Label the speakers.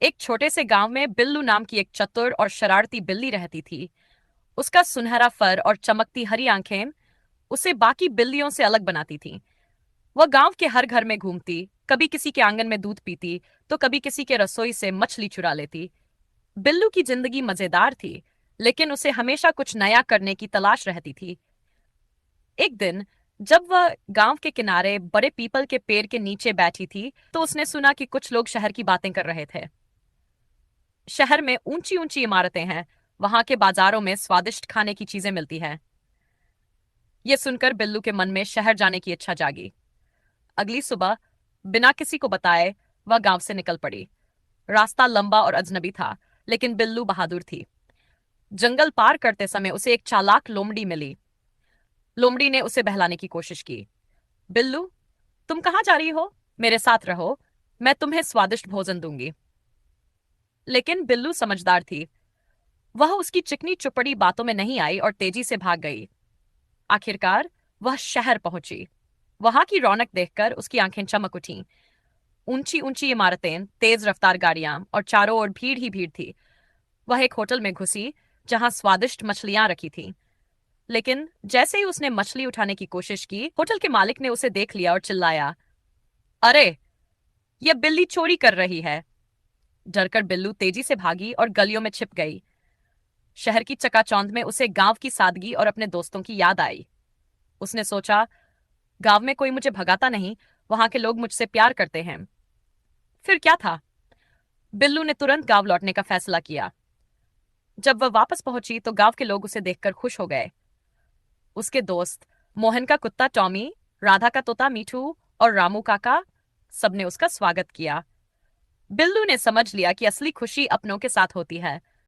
Speaker 1: एक छोटे से गांव में बिल्लू नाम की एक चतुर और शरारती बिल्ली रहती थी। उसका सुनहरा फर और चमकती हरी आंखें उसे बाकी बिल्लियों से अलग बनाती थीं। वह गांव के हर घर में घूमती, कभी किसी के आंगन में दूध पीती, तो कभी किसी के रसोई से मछली चुरा लेती। बिल्लू की जिंदगी मजेदार थी, लेकिन उसे हमेशा कुछ नया करने की तलाश रहती थी। एक दिन जब वह गांव के किनारे बड़े पीपल के पेड़ के नीचे बैठी थी, तो उसने सुना कि कुछ लोग शहर की बातें कर रहे थे। शहर में ऊंची ऊंची इमारतें हैं, वहां के बाजारों में स्वादिष्ट खाने की चीजें मिलती हैं। यह सुनकर बिल्लू के मन में शहर जाने की इच्छा जागी। अगली सुबह बिना किसी को बताए वह गांव से निकल पड़ी। रास्ता लंबा और अजनबी था, लेकिन बिल्लू बहादुर थी। जंगल पार करते समय उसे एक चालाक लोमड़ी मिली। लोमड़ी ने उसे बहलाने की कोशिश की। बिल्लू, तुम कहाँ जा रही हो? मेरे साथ रहो, मैं तुम्हें स्वादिष्ट भोजन दूंगी। लेकिन बिल्लू समझदार थी। वह उसकी चिकनी चुपड़ी बातों में नहीं आई और तेजी से भाग गई। आखिरकार वह शहर पहुंची। वहां की रौनक देखकर उसकी आंखें चमक उठीं। ऊंची ऊंची इमारतें, तेज रफ्तार गाड़ियां और चारों ओर भीड़ ही भीड़ थी। वह एक होटल में घुसी, जहां स्वादिष्ट मछलियां रखी थीं। लेकिन जैसे ही उसने मछली उठाने की कोशिश की, होटल के मालिक ने उसे देख लिया और चिल्लाया, अरे, यह बिल्ली चोरी कर रही है। डरकर बिल्लू तेजी से भागी और गलियों में छिप गई। शहर की चकाचौंध में उसे गांव की सादगी और अपने दोस्तों की याद आई। उसने सोचा, गांव में कोई मुझे भगाता नहीं, वहां के लोग मुझसे प्यार करते हैं। फिर क्या था? बिल्लू ने तुरंत गांव लौटने का फैसला किया। जब वह वापस पहुंची तो गांव के लोग उसे देखकर खुश हो गए। उसके दोस्त, मोहन का कुत्ता टॉमी, राधा का तोता मीठू और रामू काका, सबने उसका स्वागत किया। बिल्लू ने समझ लिया कि असली खुशी अपनों के साथ होती है।